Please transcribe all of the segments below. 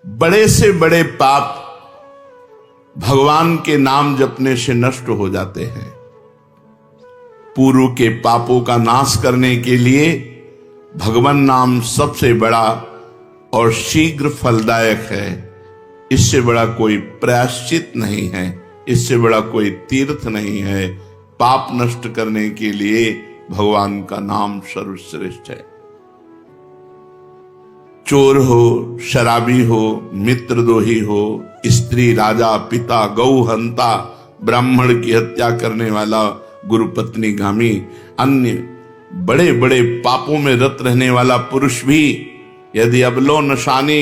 बड़े से बड़े पाप भगवान के नाम जपने से नष्ट हो जाते हैं। पूर्व के पापों का नाश करने के लिए भगवान नाम सबसे बड़ा और शीघ्र फलदायक है। इससे बड़ा कोई प्रायश्चित नहीं है, इससे बड़ा कोई तीर्थ नहीं है। पाप नष्ट करने के लिए भगवान का नाम सर्वश्रेष्ठ है। चोर हो, शराबी हो, मित्रद्रोही हो, स्त्री, राजा, पिता, गौ हंता, ब्राह्मण की हत्या करने वाला, गुरुपत्नी गामी, अन्य बड़े बड़े पापों में रत रहने वाला पुरुष भी यदि अबलो नशानी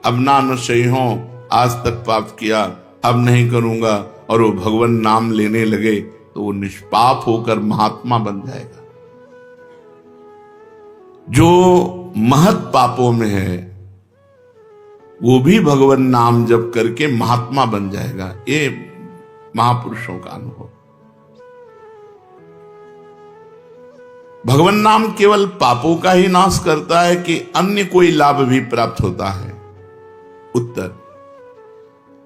अब ना नशे हो, आज तक पाप किया अब नहीं करूंगा, और वो भगवान नाम लेने लगे तो वो निष्पाप होकर महात्मा बन जाएगा। जो महत पापों में है वो भी भगवान नाम जप करके महात्मा बन जाएगा। ये महापुरुषों का अनुभव। भगवान नाम केवल पापों का ही नाश करता है कि अन्य कोई लाभ भी प्राप्त होता है? उत्तर,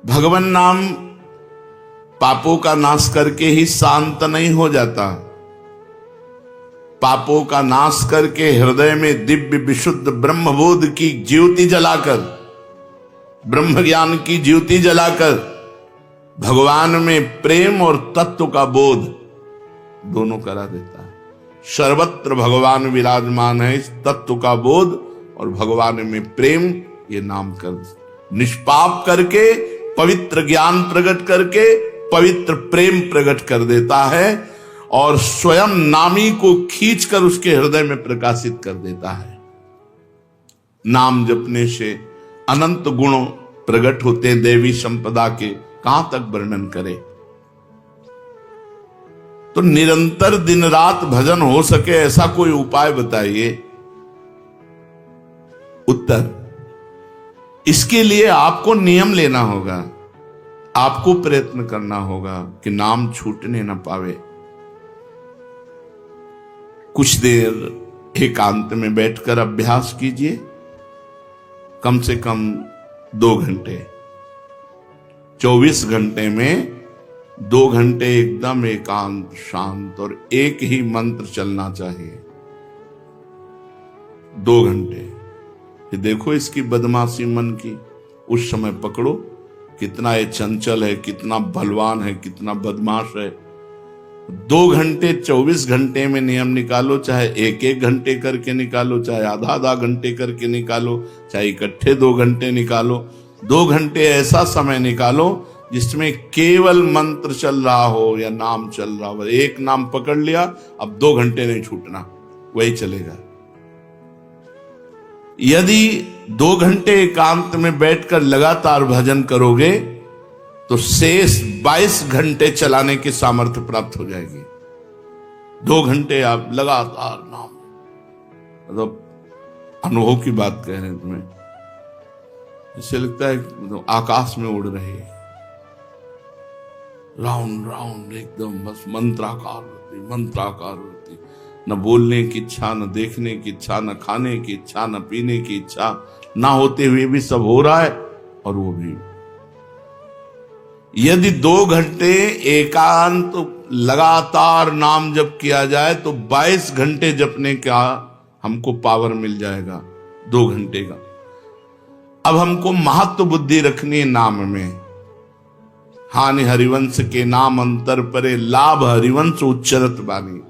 भगवान नाम पापों का नाश करके ही शांत नहीं हो जाता। पापों का नाश करके हृदय में दिव्य विशुद्ध ब्रह्मबोध की ज्योति जलाकर, ब्रह्म ज्ञान की ज्योति जलाकर भगवान में प्रेम और तत्व का बोध दोनों करा देता है। सर्वत्र भगवान विराजमान है, इस तत्व का बोध और भगवान में प्रेम ये नाम कर निष्पाप करके, पवित्र ज्ञान प्रकट करके पवित्र प्रेम प्रकट कर देता है और स्वयं नामी को खींचकर उसके हृदय में प्रकाशित कर देता है। नाम जपने से अनंत गुण प्रकट होते हैं, देवी संपदा के कहां तक वर्णन करें। तो निरंतर दिन रात भजन हो सके ऐसा कोई उपाय बताइए। उत्तर, इसके लिए आपको नियम लेना होगा, आपको प्रयत्न करना होगा कि नाम छूटने ना पावे। कुछ देर एकांत में बैठकर अभ्यास कीजिए, कम से कम 2 घंटे। 24 घंटे में 2 घंटे एकदम एकांत शांत और एक ही मंत्र चलना चाहिए। 2 घंटे। ये देखो इसकी बदमाशी मन की, उस समय पकड़ो कितना ये चंचल है, कितना बलवान है, कितना बदमाश है। 2 घंटे 24 घंटे में नियम निकालो, चाहे 1-1 घंटे करके निकालो, चाहे आधा घंटे करके निकालो, चाहे इकट्ठे 2 घंटे निकालो। 2 घंटे ऐसा समय निकालो जिसमें केवल मंत्र चल रहा हो या नाम चल रहा हो। एक नाम पकड़ लिया, अब 2 घंटे नहीं छूटना, वही चलेगा। यदि 2 घंटे एकांत में बैठकर लगातार भजन करोगे तो शेष 22 घंटे चलाने की सामर्थ्य प्राप्त हो जाएगी। 2 घंटे आप लगातार नाम, मतलब अनुभव की बात कह रहे हैं तुम्हें, इससे लगता है तो आकाश में उड़ रहे हैं, राउंड राउंड एकदम, बस मंत्राकार होती, न बोलने की इच्छा, न देखने की इच्छा, न खाने की इच्छा, न पीने की इच्छा, ना होते हुए भी सब हो रहा है। और वो भी यदि 2 घंटे एकांत लगातार नाम जप किया जाए तो 22 घंटे जपने का हमको पावर मिल जाएगा, 2 घंटे का। अब हमको महत्व बुद्धि रखनी है नाम में। हानि हरिवंश के नाम अंतर परे, लाभ हरिवंश उच्चरत बानी।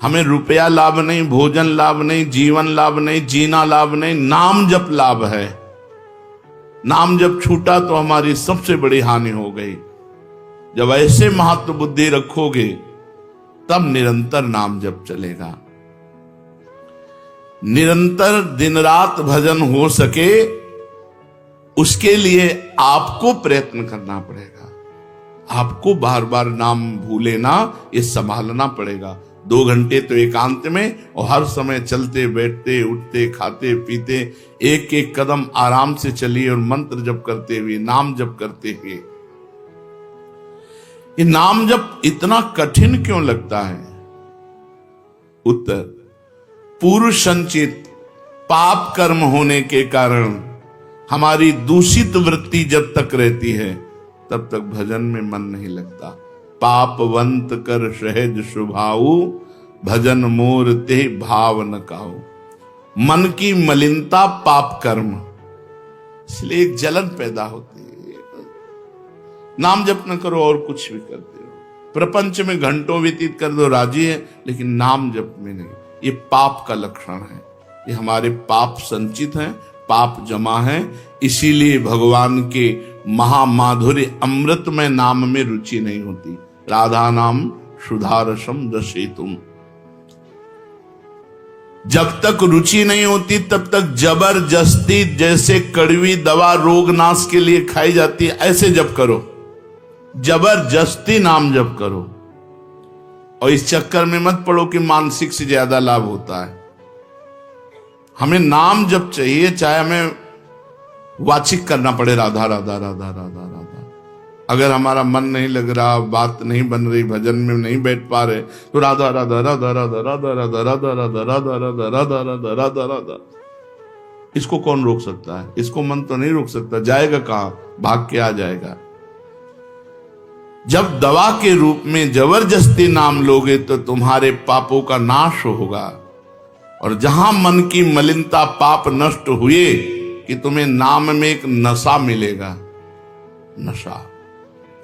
हमें रुपया लाभ नहीं, भोजन लाभ नहीं, जीवन लाभ नहीं, जीना लाभ नहीं, नाम जप लाभ है। नाम जब छूटा तो हमारी सबसे बड़ी हानि हो गई। जब ऐसे महत्व बुद्धि रखोगे तब निरंतर नाम जप चलेगा। निरंतर दिन रात भजन हो सके उसके लिए आपको प्रयत्न करना पड़ेगा। आपको बार बार नाम भूले ना, ये संभालना पड़ेगा। 2 घंटे तो एकांत में, और हर समय चलते बैठते उठते खाते पीते एक एक कदम आराम से चलिए और मंत्र जप करते हुए, नाम जप करते हुए। ये नाम जप इतना कठिन क्यों लगता है? उत्तर, पूर्व संचित पाप कर्म होने के कारण हमारी दूषित वृत्ति जब तक रहती है तब तक भजन में मन नहीं लगता। पापवंत कर सहज स्वभाऊ, भजन मोर ते भाव न काऊ। मन की मलिनता पाप कर्म, इसलिए एक जलन पैदा होती है। नाम जप न करो और कुछ भी करते हो, प्रपंच में घंटों व्यतीत कर दो, राजी है, लेकिन नाम जप में नहीं। ये पाप का लक्षण है। ये हमारे पाप संचित हैं, पाप जमा है। इसीलिए भगवान के महामाधुर्य अमृत में नाम में रुचि नहीं होती। राधा नाम सुधारसम दशेतुम। जब तक रुचि नहीं होती तब तक जबरदस्ती, जैसे कड़वी दवा रोग नाश के लिए खाई जाती है, ऐसे जप करो, जबरदस्ती नाम जप करो। और इस चक्कर में मत पड़ो कि मानसिक से ज्यादा लाभ होता है। हमें नाम जप चाहिए, चाहे हमें वाचिक करना पड़े, राधा राधा राधा राधा राधा। अगर हमारा मन नहीं लग रहा, बात नहीं बन रही, भजन में नहीं बैठ पा रहे, तो राधा राधा राधा राधा राधा राधा राधा राधा राधा राधा राधा राधा राधा राधा। इसको कौन रोक सकता है? इसको मन तो नहीं रोक सकता। जाएगा कहां? भाग के आ जाएगा। जब दवा के रूप में जबरदस्ती नाम लोगे तो तुम्हारे पापों का नाश होगा। और जहां मन की मलिनता, पाप नष्ट हुए कि तुम्हें नाम में एक नशा मिलेगा। नशा,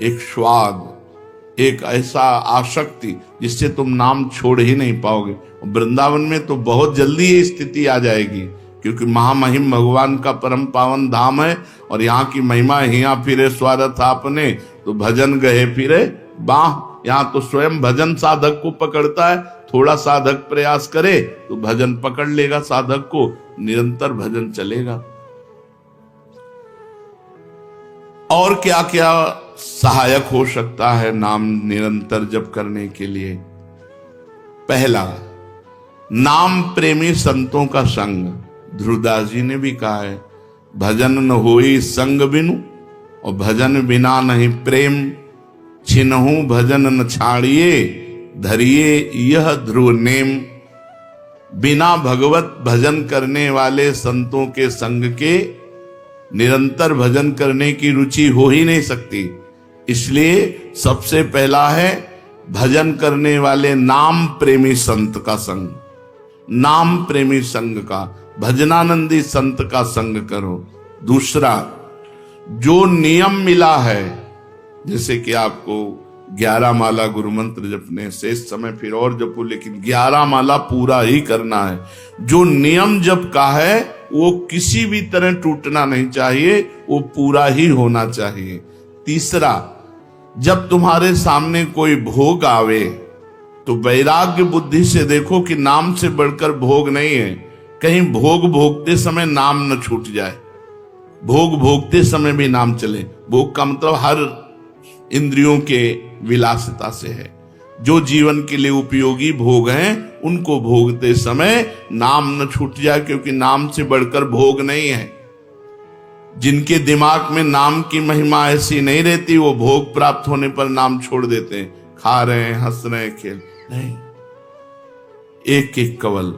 एक स्वाद, एक ऐसा आसक्ति जिससे तुम नाम छोड़ ही नहीं पाओगे। वृंदावन में तो बहुत जल्दी ये स्थिति आ जाएगी, क्योंकि महामहिम भगवान का परम पावन धाम है। और यहाँ की महिमा, हिया फिरे स्वार्थ आपने, तो भजन गए फिरे बाह। यहाँ तो स्वयं भजन साधक को पकड़ता है। थोड़ा साधक प्रयास करे तो भजन पकड़ लेगा साधक को, निरंतर भजन चलेगा। और क्या क्या सहायक हो सकता है नाम निरंतर जप करने के लिए? पहला, नाम प्रेमी संतों का संग। ध्रुवदास जी ने भी कहा है, भजन न होई संग बिनु, और भजन बिना नहीं प्रेम। छिनहु भजन न छाड़िए, धरिए यह ध्रुव नेम। बिना भगवत भजन करने वाले संतों के संग के निरंतर भजन करने की रुचि हो ही नहीं सकती। इसलिए सबसे पहला है भजन करने वाले नाम प्रेमी संत का संग। नाम प्रेमी संग का, भजनानंदी संत का संग करो। दूसरा, जो नियम मिला है, जैसे कि आपको 11 माला गुरु मंत्र जपने, शेष समय फिर और जपो, लेकिन 11 माला पूरा ही करना है। जो नियम जप का है वो किसी भी तरह टूटना नहीं चाहिए, वो पूरा ही होना चाहिए। तीसरा, जब तुम्हारे सामने कोई भोग आवे तो वैराग्य बुद्धि से देखो कि नाम से बढ़कर भोग नहीं है। कहीं भोग भोगते समय नाम न छूट जाए, भोग भोगते समय भी नाम चले। भोग का मतलब हर इंद्रियों के विलासिता से है। जो जीवन के लिए उपयोगी भोग हैं उनको भोगते समय नाम न छूट जाए, क्योंकि नाम से बढ़कर भोग नहीं है। जिनके दिमाग में नाम की महिमा ऐसी नहीं रहती, वो भोग प्राप्त होने पर नाम छोड़ देते हैं। खा रहे हैं, हंस रहे हैं, खेल नहीं, एक एक कवल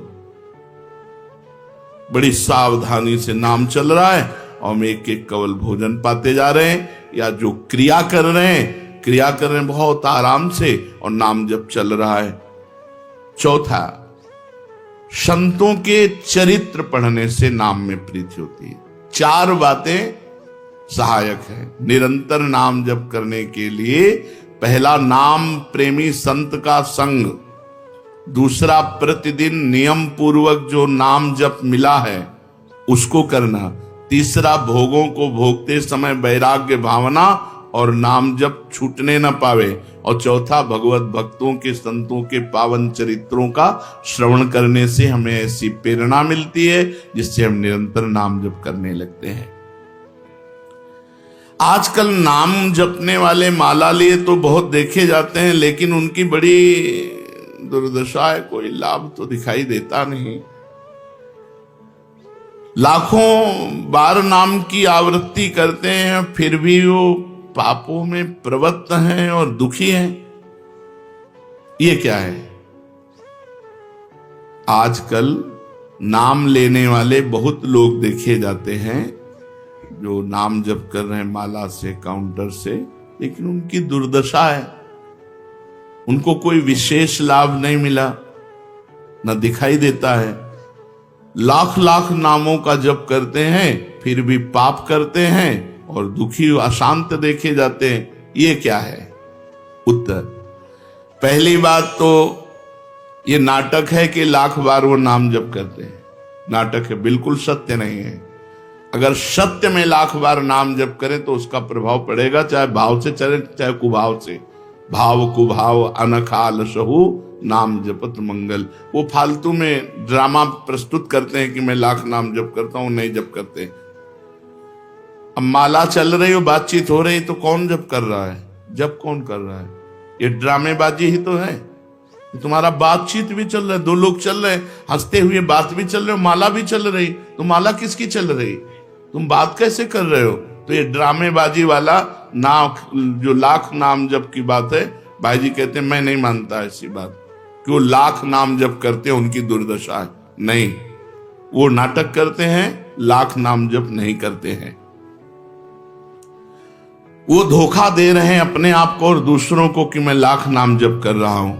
बड़ी सावधानी से नाम चल रहा है और हम एक एक कवल भोजन पाते जा रहे हैं। या जो क्रिया कर रहे हैं बहुत आराम से और नाम जब चल रहा है। चौथा, संतों के चरित्र पढ़ने से नाम में प्रीति होती है। 4 बातें सहायक है निरंतर नाम जप करने के लिए। पहला, नाम प्रेमी संत का संग। दूसरा, प्रतिदिन नियम पूर्वक जो नाम जप मिला है उसको करना। तीसरा, भोगों को भोगते समय वैराग्य भावना और नाम जप छूटने न पावे। और चौथा, भगवत भक्तों के, संतों के पावन चरित्रों का श्रवण करने से हमें ऐसी प्रेरणा मिलती है जिससे हम निरंतर नाम जप करने लगते हैं। आजकल नाम जपने वाले माला लिए तो बहुत देखे जाते हैं, लेकिन उनकी बड़ी दुर्दशा है, कोई लाभ तो दिखाई देता नहीं। लाखों बार नाम की आवृत्ति करते हैं, फिर भी वो पापों में प्रवृत्त हैं और दुखी हैं। ये क्या है? आजकल नाम लेने वाले बहुत लोग देखे जाते हैं, जो नाम जप कर रहे हैं माला से, काउंटर से, लेकिन उनकी दुर्दशा है, उनको कोई विशेष लाभ नहीं मिला, न दिखाई देता है। लाख लाख नामों का जप करते हैं फिर भी पाप करते हैं और दुखी अशांत देखे जाते हैं। ये क्या है? उत्तर, पहली बात तो ये नाटक है कि लाख बार वो नाम जप करते हैं। नाटक है, बिल्कुल सत्य नहीं है। अगर सत्य में लाख बार नाम जप करें तो उसका प्रभाव पड़ेगा, चाहे भाव से चले चाहे कुभाव से। भाव कुभाव अनखाल सहु नाम जपत मंगल। वो फालतू में ड्रामा प्रस्तुत करते हैं कि मैं लाख नाम जप करता हूं, नहीं जप करते। अब माला चल रही हो, बातचीत हो रही, तो कौन जप कर रहा है? जप कौन कर रहा है? ये ड्रामेबाजी ही तो है। तुम्हारा बातचीत भी चल रहा है, दो लोग चल रहे हैं, हंसते हुए बात भी चल रहे हो, माला भी चल रही। तो माला किसकी चल रही? तुम बात कैसे कर रहे हो? तो ये ड्रामेबाजी वाला जो लाख नाम जप की बात है, भाई जी कहते हैं मैं नहीं मानता ऐसी बात कि वो लाख नाम जप करते हैं उनकी दुर्दशा है। नहीं, वो नाटक करते हैं, लाख नाम जप नहीं करते हैं। वो धोखा दे रहे हैं अपने आप को और दूसरों को कि मैं लाख नाम जप कर रहा हूं।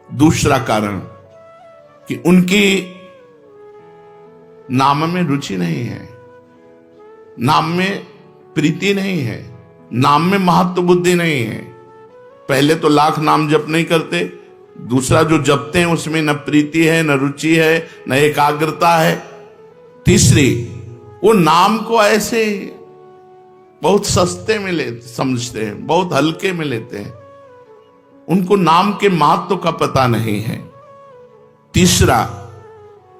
दूसरा कारण कि उनकी नाम में रुचि नहीं है, नाम में प्रीति नहीं है, नाम में महत्व बुद्धि नहीं है। पहले तो लाख नाम जप नहीं करते, दूसरा जो जपते हैं उसमें न प्रीति है, न रुचि है, न एकाग्रता है। तीसरी, वो नाम को ऐसे बहुत सस्ते में समझते हैं, बहुत हल्के में लेते हैं, उनको नाम के महत्व का पता नहीं है। तीसरा,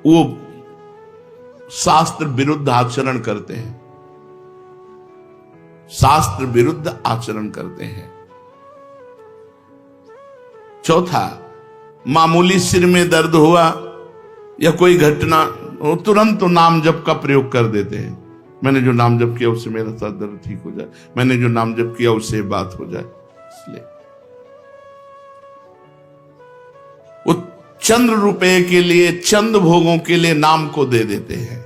वो शास्त्र विरुद्ध आचरण करते हैं, शास्त्र विरुद्ध आचरण करते हैं। चौथा, मामूली सिर में दर्द हुआ या कोई घटना, वो तुरंत तो नाम जप का प्रयोग कर देते हैं। मैंने जो नाम जप किया उससे मेरा सर दर्द ठीक हो जाए, मैंने जो नाम जप किया उससे बात हो जाए। इसलिए वो चंद्र रुपए के लिए, चंद भोगों के लिए नाम को दे देते हैं।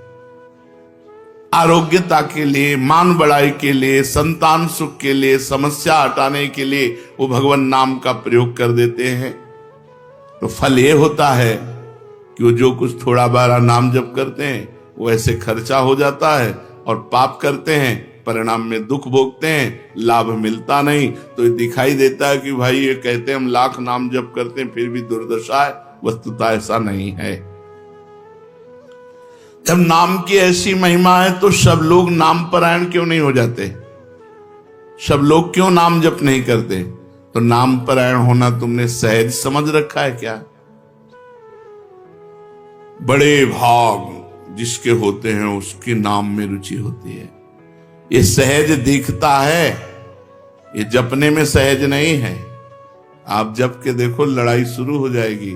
आरोग्यता के लिए, मान बढ़ाई के लिए, संतान सुख के लिए, समस्या हटाने के लिए वो भगवान नाम का प्रयोग कर देते हैं। तो फल ये होता है कि वो जो कुछ थोड़ा बारा नाम जप करते हैं वो ऐसे खर्चा हो जाता है और पाप करते हैं, परिणाम में दुख भोगते हैं, लाभ मिलता नहीं। तो ये दिखाई देता है कि भाई ये कहते हैं हम लाख नाम जप करते हैं फिर भी दुर्दशा है। वस्तुतः ऐसा नहीं है। जब नाम की ऐसी महिमा है तो सब लोग नाम परायण क्यों नहीं हो जाते? सब लोग क्यों नाम जप नहीं करते? तो नाम परायण होना तुमने सहज समझ रखा है क्या? बड़े भाग जिसके होते हैं उसके नाम में रुचि होती है। ये सहज दिखता है, ये जपने में सहज नहीं है। आप जप के देखो, लड़ाई शुरू हो जाएगी,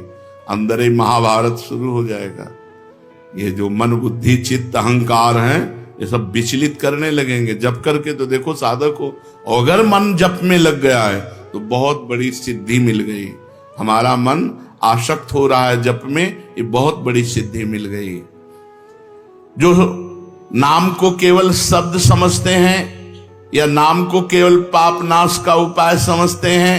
अंदर ही महाभारत शुरू हो जाएगा। ये जो मन बुद्धि चित्त अहंकार हैं, ये सब विचलित करने लगेंगे। जप करके तो देखो साधक को, अगर मन जप में लग गया है तो बहुत बड़ी सिद्धि मिल गई। हमारा मन आसक्त हो रहा है जप में, ये बहुत बड़ी सिद्धि मिल गई। जो नाम को केवल शब्द समझते हैं या नाम को केवल पाप नाश का उपाय समझते हैं,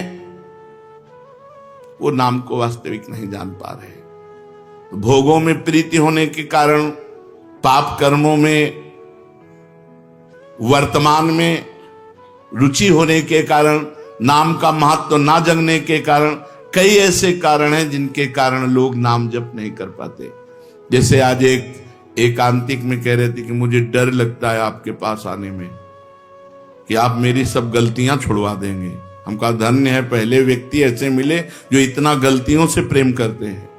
वो नाम को वास्तविक नहीं जान पा रहे। भोगों में प्रीति होने के कारण, पाप कर्मों में, वर्तमान में रुचि होने के कारण, नाम का महत्व ना जगने के कारण, कई ऐसे कारण हैं जिनके कारण लोग नाम जप नहीं कर पाते। जैसे आज एक एकांतिक में कह रहे थे कि मुझे डर लगता है आपके पास आने में कि आप मेरी सब गलतियां छुड़वा देंगे। हम कहा धन्य है, पहले व्यक्ति ऐसे मिले जो इतना गलतियों से प्रेम करते हैं,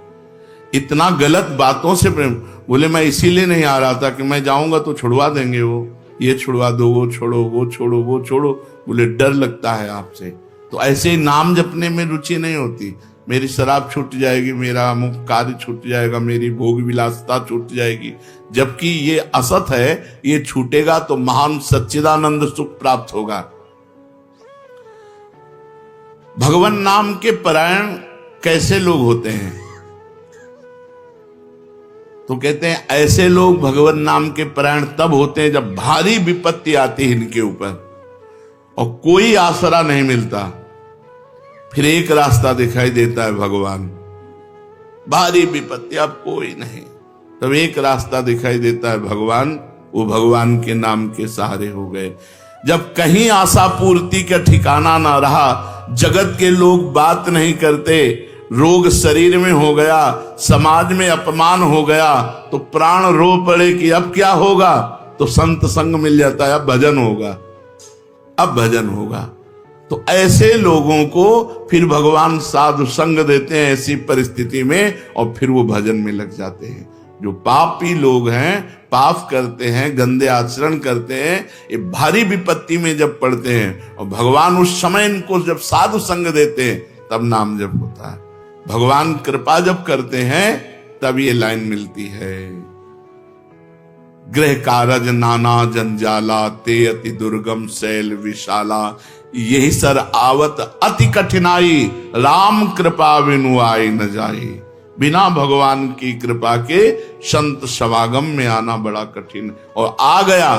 इतना गलत बातों से प्रेम। बोले मैं इसीलिए नहीं आ रहा था कि मैं जाऊंगा तो छुड़वा देंगे, वो ये छुड़वा दो, वो छोड़ो, वो छोड़ो, वो छोड़ो। बोले डर लगता है आपसे। तो ऐसे ही नाम जपने में रुचि नहीं होती। मेरी शराब छूट जाएगी, मेरा अमुक कार्य छूट जाएगा, मेरी भोग विलासता छूट जाएगी। जबकि ये असत है, ये छूटेगा तो महान सच्चिदानंद सुख प्राप्त होगा। भगवान नाम के परायण कैसे लोग होते हैं? तो कहते हैं ऐसे लोग भगवान नाम के परायण तब होते हैं जब भारी विपत्ति आती है इनके ऊपर और कोई आसरा नहीं मिलता। फिर एक रास्ता दिखाई देता है भगवान, भारी विपत्ति अब कोई नहीं, तब एक रास्ता दिखाई देता है भगवान, वो भगवान के नाम के सहारे हो गए। जब कहीं आशा पूर्ति का ठिकाना ना रहा, जगत के लोग बात नहीं करते, रोग शरीर में हो गया, समाज में अपमान हो गया, तो प्राण रो पड़े कि अब क्या होगा, तो संत संग मिल जाता है, अब भजन होगा, अब भजन होगा। तो ऐसे लोगों को फिर भगवान साधु संग देते हैं ऐसी परिस्थिति में, और फिर वो भजन में लग जाते हैं। जो पापी लोग हैं, पाप करते हैं, गंदे आचरण करते हैं, ये भारी विपत्ति में जब पड़ते हैं और भगवान उस समय इनको जब साधु संग देते हैं तब नाम जप होता है। भगवान कृपा जब करते हैं तब ये लाइन मिलती है, गृह कारज नाना जंजाला, ते अति दुर्गम शैल विशाला, यही सर आवत अति कठिनाई, राम कृपा बिनु आई न जाई। बिना भगवान की कृपा के संत समागम में आना बड़ा कठिन, और आ गया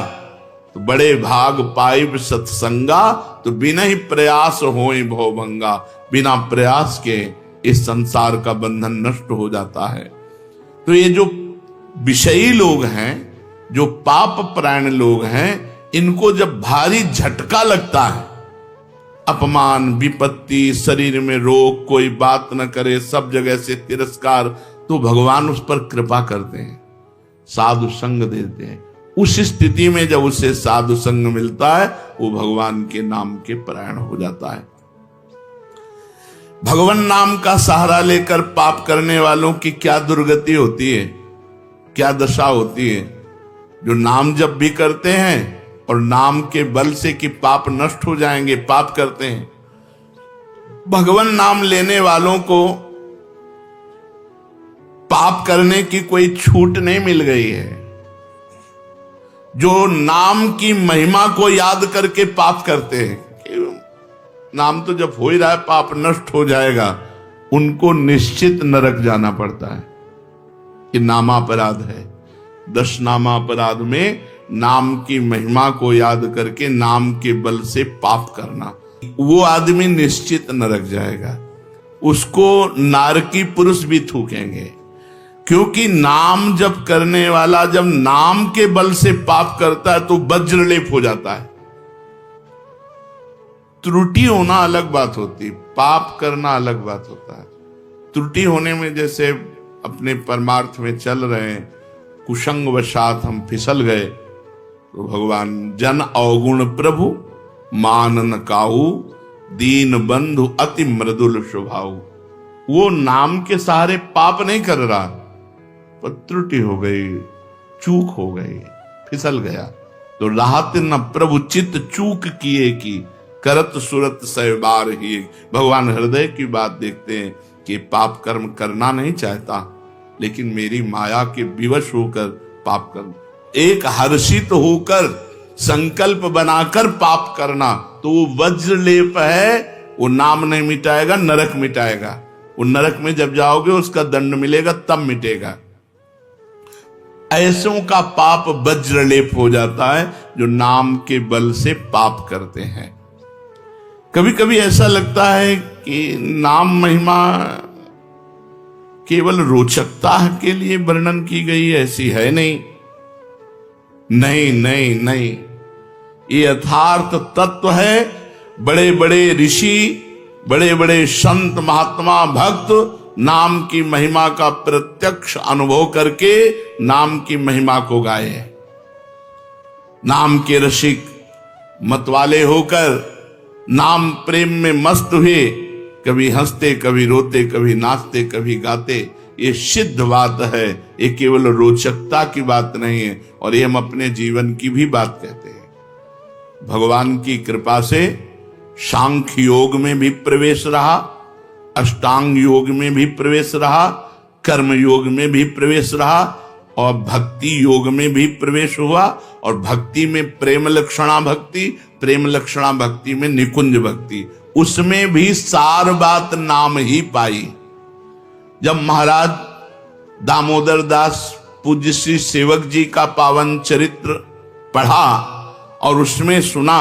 तो बड़े भाग पाइब सत्संगा, तो बिना ही प्रयास होए भवभंगा। बिना प्रयास के इस संसार का बंधन नष्ट हो जाता है। तो ये जो विषयी लोग हैं, जो पाप परायण लोग हैं, इनको जब भारी झटका लगता है, अपमान, विपत्ति, शरीर में रोग, कोई बात न करे, सब जगह से तिरस्कार, तो भगवान उस पर कृपा करते हैं, साधु संग देते हैं। उस स्थिति में जब उसे साधु संग मिलता है, वो भगवान के नाम के परायण हो जाता है। भगवान नाम का सहारा लेकर पाप करने वालों की क्या दुर्गति होती है, क्या दशा होती है। जो नाम जप भी करते हैं और नाम के बल से कि पाप नष्ट हो जाएंगे, पाप करते हैं। भगवान नाम लेने वालों को पाप करने की कोई छूट नहीं मिल गई है। जो नाम की महिमा को याद करके पाप करते हैं, नाम तो जब हो ही रहा है, पाप नष्ट हो जाएगा, उनको निश्चित नरक जाना पड़ता है। कि नामापराध है। 10 नामापराध में नाम की महिमा को याद करके नाम के बल से पाप करना, वो आदमी निश्चित नरक जाएगा। उसको नारकी पुरुष भी थूकेंगे, क्योंकि नाम जप करने वाला जब नाम के बल से पाप करता है तो वज्रलेप हो जाता है। त्रुटि होना अलग बात होती, पाप करना अलग बात होता है। त्रुटि होने में जैसे अपने परमार्थ में चल रहे हैं, कुसंग वशात हम फिसल गए, तो भगवान जन अवगुण प्रभु मान न काहू, दीन बंधु अति मृदुल स्वभाव। वो नाम के सहारे पाप नहीं कर रहा, पर त्रुटि हो गई, चूक हो गई, फिसल गया। तो राहत न प्रभु चित्त चूक किए की, करत सुरत सै बार ही। भगवान हृदय की बात देखते हैं कि पाप कर्म करना नहीं चाहता, लेकिन मेरी माया के विवश होकर पाप कर्म, एक हर्षित होकर संकल्प बनाकर पाप करना, तो वो वज्रलेप है, वो नाम नहीं मिटाएगा, नरक मिटाएगा। वो नरक में जब जाओगे उसका दंड मिलेगा, तब मिटेगा। ऐसों का पाप वज्रलेप हो जाता है जो नाम के बल से पाप करते हैं। कभी कभी ऐसा लगता है कि नाम महिमा केवल रोचकता के लिए वर्णन की गई, ऐसी है नहीं। नहीं नहीं नहीं, ये यथार्थ तत्व है। बड़े बड़े ऋषि, बड़े बड़े संत, महात्मा, भक्त नाम की महिमा का प्रत्यक्ष अनुभव करके नाम की महिमा को गाए। नाम के रसिक मतवाले होकर नाम प्रेम में मस्त हुए, कभी हंसते, कभी रोते, कभी नाचते, कभी गाते। ये सिद्ध बात है, ये केवल रोचकता की बात नहीं है, और ये हम अपने जीवन की भी बात कहते हैं। भगवान की कृपा से सांख्य योग में भी प्रवेश रहा, अष्टांग योग में भी प्रवेश रहा, कर्म योग में भी प्रवेश रहा, और भक्ति योग में भी प्रवेश हुआ। और भक्ति में प्रेम लक्षणा भक्ति, प्रेम लक्षणा भक्ति में निकुंज भक्ति, उसमें भी सार बात नाम ही पाई। जब महाराज दामोदर दास पूज्य श्री सेवक जी का पावन चरित्र पढ़ा और उसमें सुना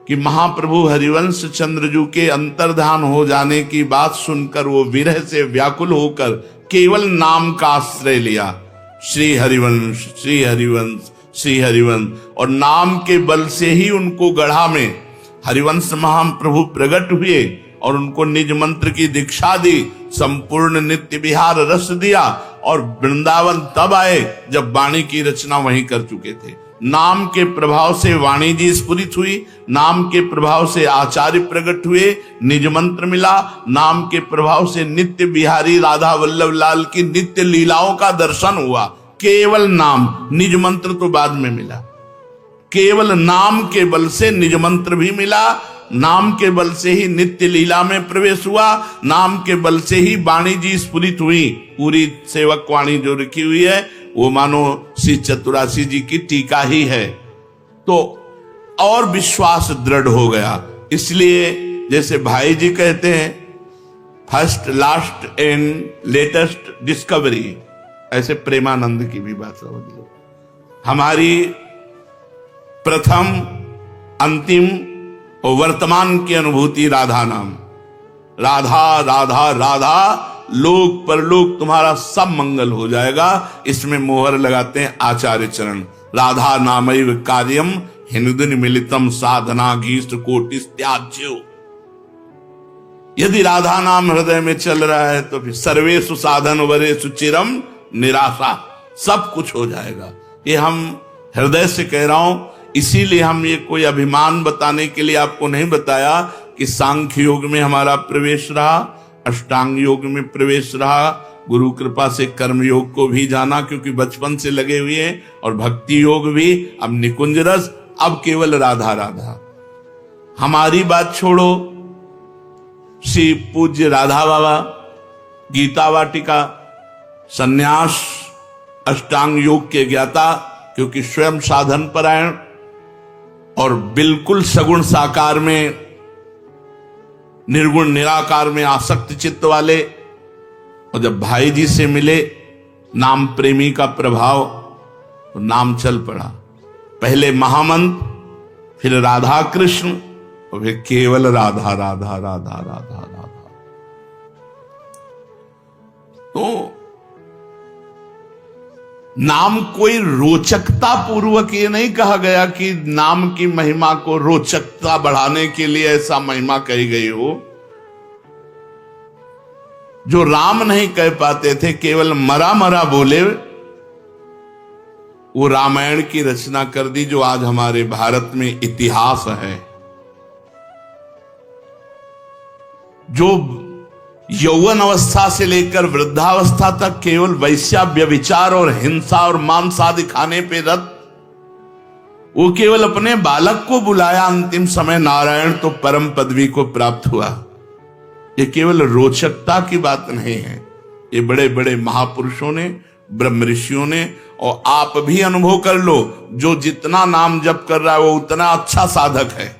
कि महाप्रभु हरिवंश चंद्रजू के अंतर्धान हो जाने की बात सुनकर वो विरह से व्याकुल होकर केवल नाम का आश्रय लिया, श्री हरिवंश श्री हरिवंश श्री हरिवंश, और नाम के बल से ही उनको गढ़ा में हरिवंश महाप्रभु प्रकट हुए और उनको निज मंत्र की दीक्षा दी, संपूर्ण नित्य विहार रस दिया और वृंदावन तब आए जब वाणी की रचना वहीं कर चुके थे। नाम के प्रभाव से वाणी जी स्फुरित हुई, नाम के प्रभाव से आचार्य प्रकट हुए, निज मंत्र मिला, नाम के प्रभाव से नित्य बिहारी राधा वल्लभ लाल की नित्य लीलाओं का दर्शन हुआ। केवल नाम, निज मंत्र तो बाद में मिला, केवल नाम के बल से निज मंत्र भी मिला, नाम के बल से ही नित्य लीला में प्रवेश हुआ, नाम के बल से ही वाणी जी स्फुरित हुई। पूरी सेवक वाणी जो लिखी हुई है वो मानो श्री चतुरासी जी की टीका ही है, तो और विश्वास दृढ़ हो गया। इसलिए जैसे भाई जी कहते हैं first last and latest discovery, ऐसे प्रेमानंद की भी बात समझ लो। हमारी प्रथम अंतिम और वर्तमान की अनुभूति राधा नाम, राधा राधा राधा, लोक परलोक तुम्हारा सब मंगल हो जाएगा। इसमें मोहर लगाते हैं आचार्य चरण, राधा नामैव कार्यम हिंदुन मिलितम साधना गीष्ट कोटि त्याज्यो। यदि राधा नाम हृदय में चल रहा है तो फिर सर्वेषु साधन वरेषु चिरम निराशा, सब कुछ हो जाएगा। ये हम हृदय से कह रहा हूं, इसीलिए हम ये कोई अभिमान बताने के लिए आपको नहीं बताया कि सांख्य योग में हमारा प्रवेश रहा, अष्टांग योग में प्रवेश रहा, गुरु कृपा से कर्म योग को भी जाना क्योंकि बचपन से लगे हुए हैं, और भक्ति योग भी, अब निकुंज रस, अब केवल राधा राधा। हमारी बात छोड़ो, श्री पूज्य राधा बाबा गीता वाटिका संन्यास अष्टांग योग के ज्ञाता, क्योंकि स्वयं साधन परायण और बिल्कुल सगुण साकार में निर्गुण निराकार में आसक्त चित्त वाले, और जब भाई जी से मिले नाम प्रेमी का प्रभाव, तो नाम चल पड़ा। पहले महामंत्र, फिर राधा कृष्ण, और फिर केवल राधा राधा राधा राधा राधा। तो नाम कोई रोचकता पूर्वक ये नहीं कहा गया कि नाम की महिमा को रोचकता बढ़ाने के लिए ऐसा महिमा कही गई हो। जो राम नहीं कह पाते थे, केवल मरा मरा बोले, वो रामायण की रचना कर दी, जो आज हमारे भारत में इतिहास है। जो यौवन अवस्था से लेकर वृद्धावस्था तक केवल वैश्या व्यभिचार और हिंसा और मांस आदि खाने पे रत, वो केवल अपने बालक को बुलाया अंतिम समय, नारायण तो परम पदवी को प्राप्त हुआ। ये केवल रोचकता की बात नहीं है, ये बड़े बड़े महापुरुषों ने, ब्रह्म ऋषियों ने, और आप भी अनुभव कर लो, जो जितना नाम जप कर रहा है वो उतना अच्छा साधक है,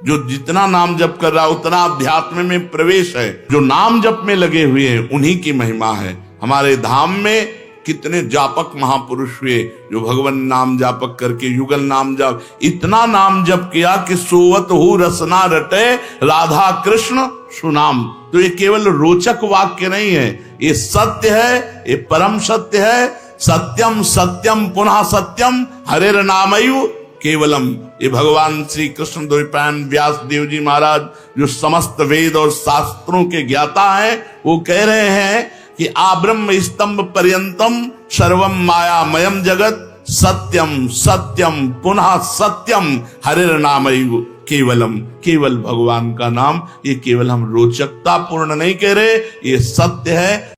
जो जितना नाम जप कर रहा है उतना अध्यात्म में प्रवेश है। जो नाम जप में लगे हुए हैं उन्हीं की महिमा है। हमारे धाम में कितने जापक महापुरुष हुए जो भगवान नाम जापक करके युगल नाम जप, इतना नाम जप किया कि सोवत हो रसना रटे राधा कृष्ण सुनाम। तो ये केवल रोचक वाक्य नहीं है, ये सत्य है, ये परम सत्य है। सत्यम सत्यम पुनः सत्यम हरेर नामयु केवलम। ये भगवान श्री कृष्ण द्वैपायन व्यास देव जी महाराज, जो समस्त वेद और शास्त्रों के ज्ञाता हैं, वो कह रहे हैं कि आब्रह्म स्तंभ पर्यंतम सर्वम मायामयम जगत सत्यम सत्यम पुनः सत्यम हरेर नामयु केवलम। केवल भगवान का नाम, ये केवल हम रोचकता पूर्ण नहीं कह रहे, ये सत्य है।